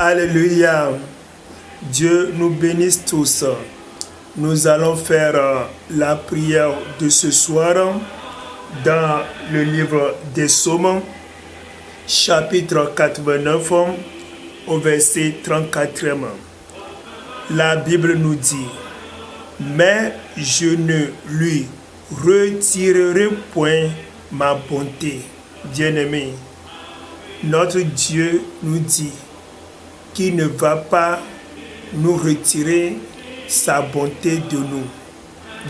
Alléluia. Dieu nous bénisse tous. Nous allons faire la prière de ce soir dans le livre des Psaumes, chapitre 89, au verset 34. La Bible nous dit: mais je ne lui retirerai point ma bonté. Bien-aimé, notre Dieu nous dit qu'il ne va pas nous retirer sa bonté de nous.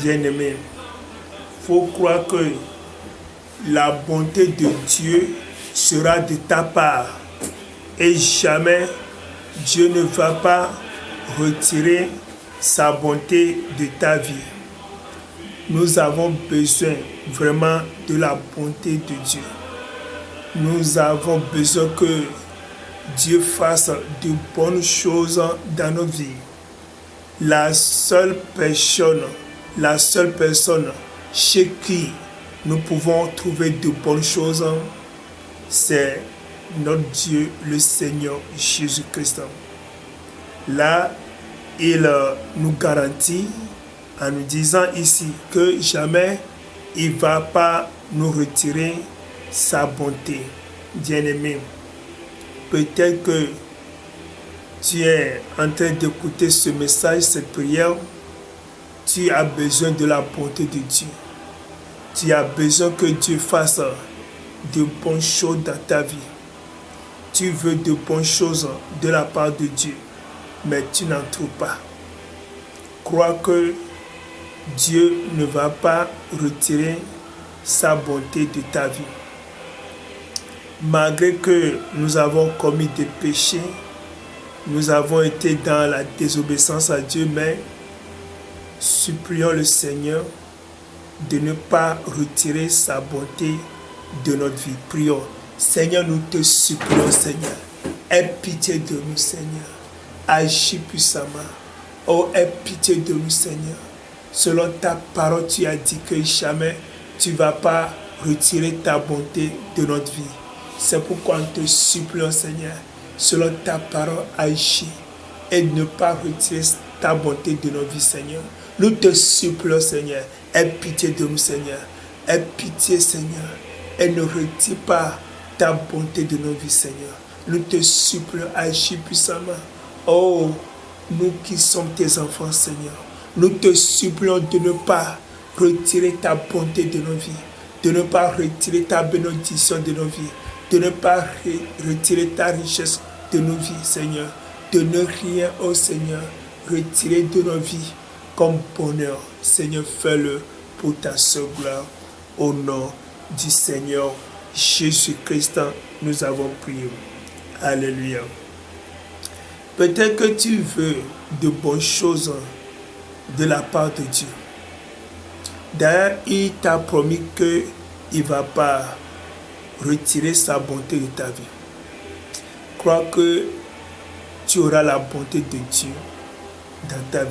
Bien-aimé, il faut croire que la bonté de Dieu sera de ta part et jamais Dieu ne va pas retirer sa bonté de ta vie. Nous avons besoin vraiment de la bonté de Dieu. Nous avons besoin que Dieu fasse de bonnes choses dans nos vies. La seule personne chez qui nous pouvons trouver de bonnes choses, c'est notre Dieu, le Seigneur Jésus-Christ. Là, il nous garantit en nous disant ici que jamais il ne va pas nous retirer sa bonté. Bien-aimé, peut-être que tu es en train d'écouter ce message, cette prière. Tu as besoin de la bonté de Dieu. Tu as besoin que Dieu fasse de bonnes choses dans ta vie. Tu veux de bonnes choses de la part de Dieu, mais tu n'en trouves pas. Crois que Dieu ne va pas retirer sa bonté de ta vie. Malgré que nous avons commis des péchés, nous avons été dans la désobéissance à Dieu, mais supplions le Seigneur de ne pas retirer sa bonté de notre vie. Prions. Seigneur, nous te supplions, Seigneur. Aie pitié de nous, Seigneur. Agis puissamment. Oh, aie pitié de nous, Seigneur. Selon ta parole, tu as dit que jamais tu ne vas pas retirer ta bonté de notre vie. C'est pourquoi nous te supplions, Seigneur, selon ta parole, agis et ne pas retirer ta bonté de nos vies, Seigneur. Nous te supplions, Seigneur, aie pitié de nous, Seigneur. Aie pitié, Seigneur, et ne retire pas ta bonté de nos vies, Seigneur. Nous te supplions, agis puissamment. Oh, nous qui sommes tes enfants, Seigneur, nous te supplions de ne pas retirer ta bonté de nos vies, de ne pas retirer ta bénédiction de nos vies, de ne pas retirer ta richesse de nos vies, Seigneur, de ne rien, oh Seigneur, retirer de nos vies comme bonheur. Seigneur, fais-le pour ta seule gloire. Au nom du Seigneur Jésus-Christ, nous avons prié. Alléluia. Peut-être que tu veux de bonnes choses de la part de Dieu. D'ailleurs, il t'a promis qu'il ne va pas retirer sa bonté de ta vie. Crois que tu auras la bonté de Dieu dans ta vie.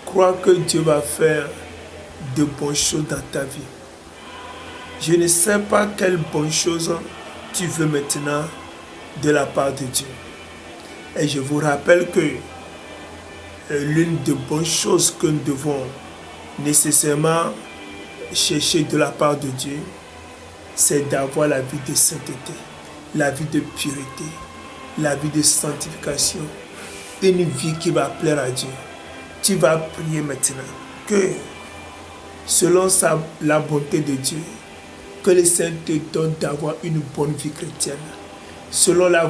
Crois que Dieu va faire de bonnes choses dans ta vie. Je ne sais pas quelles bonnes choses tu veux maintenant de la part de Dieu. Et je vous rappelle que l'une des bonnes choses que nous devons nécessairement chercher de la part de Dieu, c'est d'avoir la vie de sainteté, la vie de pureté, la vie de sanctification, une vie qui va plaire à Dieu. Tu vas prier maintenant que, selon la bonté de Dieu, que le Seigneur te donne d'avoir une bonne vie chrétienne. Selon la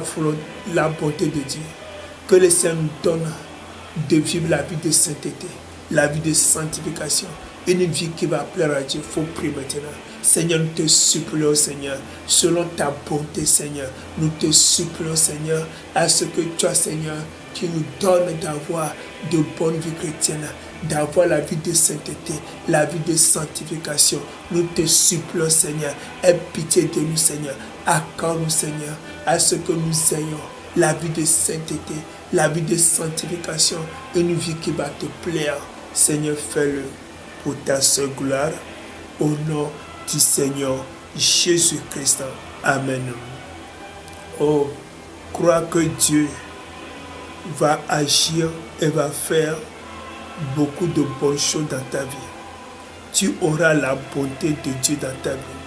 bonté de Dieu, que le Seigneur nous donne de vivre la vie de sainteté, la vie de sanctification, une vie qui va plaire à Dieu. Il faut prier maintenant. Seigneur, nous te supplions, Seigneur, selon ta bonté, Seigneur, nous te supplions, Seigneur, à ce que toi, Seigneur, tu nous donnes d'avoir de bonnes vies chrétiennes, d'avoir la vie de sainteté, la vie de sanctification. Nous te supplions, Seigneur, aie pitié de nous, Seigneur, accorde-nous, Seigneur, à ce que nous ayons la vie de sainteté, la vie de sanctification, une vie qui va te plaire. Seigneur, fais-le pour ta seule gloire, au nom du Seigneur Jésus-Christ. Amen. Oh, crois que Dieu va agir et va faire beaucoup de bonnes choses dans ta vie. Tu auras la bonté de Dieu dans ta vie.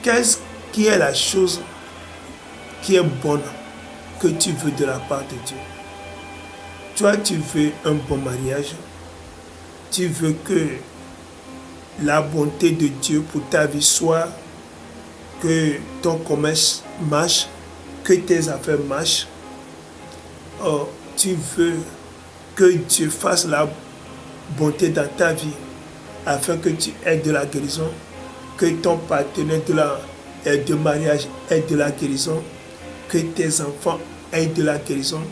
Qu'est-ce qui est la chose qui est bonne que tu veux de la part de Dieu? Toi, tu veux un bon mariage. Tu veux que la bonté de Dieu pour ta vie soit que ton commerce marche, que tes affaires marchent. Oh, tu veux que Dieu fasse la bonté dans ta vie afin que tu aies de la guérison, que ton partenaire de mariage ait de la guérison, que tes enfants aient de la guérison.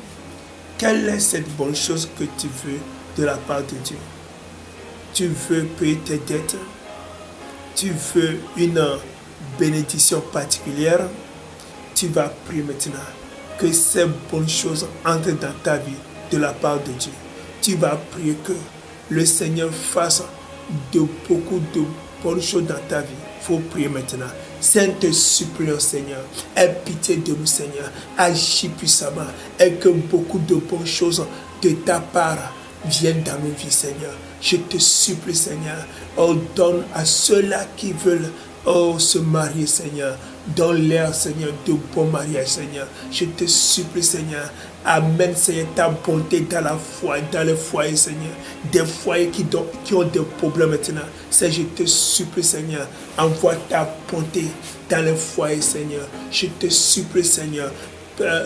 Quelle est cette bonne chose que tu veux de la part de Dieu? Tu veux payer tes dettes? Tu veux une bénédiction particulière? Tu vas prier maintenant que ces bonnes choses entrent dans ta vie de la part de Dieu. Tu vas prier que le Seigneur fasse beaucoup de bonnes choses dans ta vie. Il faut prier maintenant. Seigneur, te supplions, Seigneur, aie pitié de nous, Seigneur, agis puissamment et que beaucoup de bonnes choses de ta part viennent dans nos vies, Seigneur. Je te supplie, Seigneur, donne à ceux-là qui veulent se marier, Seigneur. Donne-leur, Seigneur, de bons mariages, Seigneur. Je te supplie, Seigneur. Amène, Seigneur, ta bonté dans la foi, dans les foyers, Seigneur. Des foyers qui ont des problèmes maintenant. Seigneur, je te supplie, Seigneur. Envoie ta bonté dans les foyers, Seigneur. Je te supplie, Seigneur,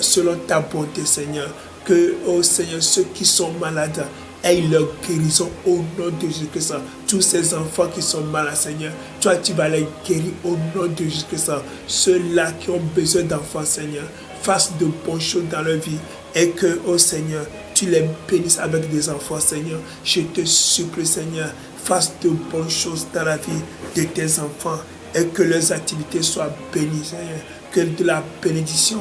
selon ta bonté, Seigneur, que, oh Seigneur, ceux qui sont malades aient leur guérison au nom de Jésus-Christ. Tous ces enfants qui sont malades, Seigneur, toi, tu vas les guérir au nom de Jésus-Christ. Ceux-là qui ont besoin d'enfants, Seigneur, fasse de bonnes choses dans leur vie et que, oh Seigneur, tu les bénisses avec des enfants, Seigneur. Je te supplie, Seigneur, fasse de bonnes choses dans la vie de tes enfants et que leurs activités soient bénies, Seigneur. Que de la bénédiction,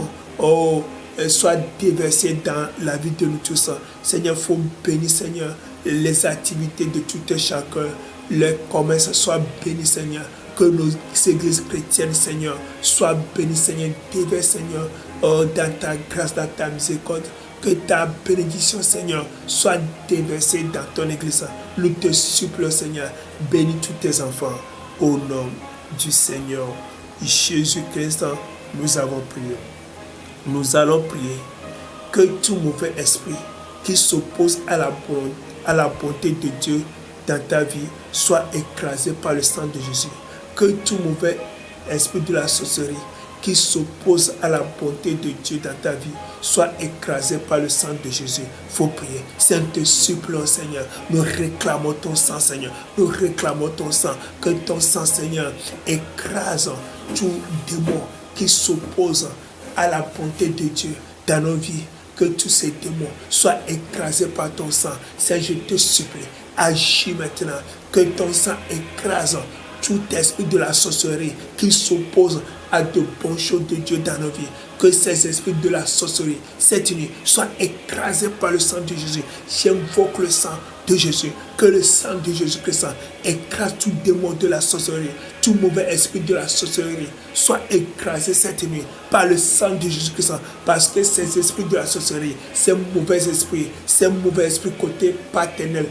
soit déversée dans la vie de nous tous. Seigneur, il faut bénir, Seigneur, les activités de tout un chacun. Le commerce soit béni, Seigneur. Que nos églises chrétiennes, Seigneur, soient bénies, Seigneur. Déverse, Seigneur, dans ta grâce, dans ta miséricorde. Que ta bénédiction, Seigneur, soit déversée dans ton église. Nous te supplions, Seigneur, bénis tous tes enfants. Au nom du Seigneur Jésus-Christ, nous avons prié. Nous allons prier que tout mauvais esprit qui s'oppose à la bonté de Dieu dans ta vie soit écrasé par le sang de Jésus. Que tout mauvais esprit de la sorcellerie qui s'oppose à la bonté de Dieu dans ta vie soit écrasé par le sang de Jésus. Il faut prier. Seigneur, te supplions, Seigneur. Nous réclamons ton sang, Seigneur. Nous réclamons ton sang. Que ton sang, Seigneur, écrase tout démon qui s'oppose à la bonté de Dieu dans nos vies. Que tous ces démons soient écrasés par ton sang. Seigneur, je te supplie, agis maintenant. Que ton sang écrase tout esprit de la sorcellerie qui s'oppose à de bonnes choses de Dieu dans nos vies. Que ces esprits de la sorcellerie, cette nuit, soient écrasés par le sang de Jésus. J'invoque le sang de Jésus. Que le sang de Jésus-Christ écrase tout démon de la sorcellerie. Tout mauvais esprit de la sorcellerie soit écrasé cette nuit par le sang de Jésus-Christ. Parce que ces esprits de la sorcellerie, ces mauvais esprits côté paternel,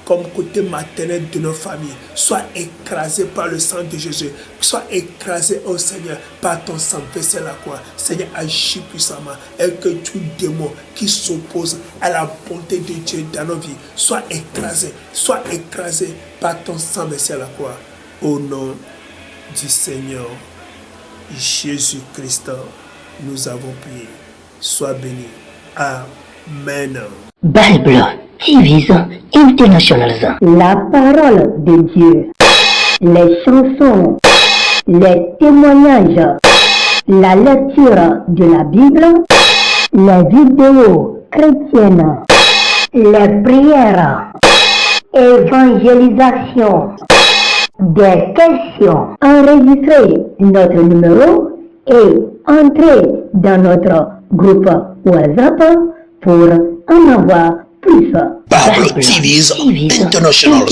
comme côté maternel de nos familles, soit écrasé par le sang de Jésus, soit écrasé, oh Seigneur, par ton sang versé à la croix. Seigneur, agis puissamment et que tout démon qui s'oppose à la bonté de Dieu dans nos vies soit écrasé par ton sang versé à la croix. Au nom du Seigneur Jésus-Christ, nous avons prié. Sois béni. Amen. Bible TV International. La parole de Dieu, les chansons, les témoignages, la lecture de la Bible, les vidéos chrétiennes, les prières, évangélisation, des questions. Enregistrez notre numéro et entrez dans notre groupe WhatsApp pour en avoir plus. Bible TV's International.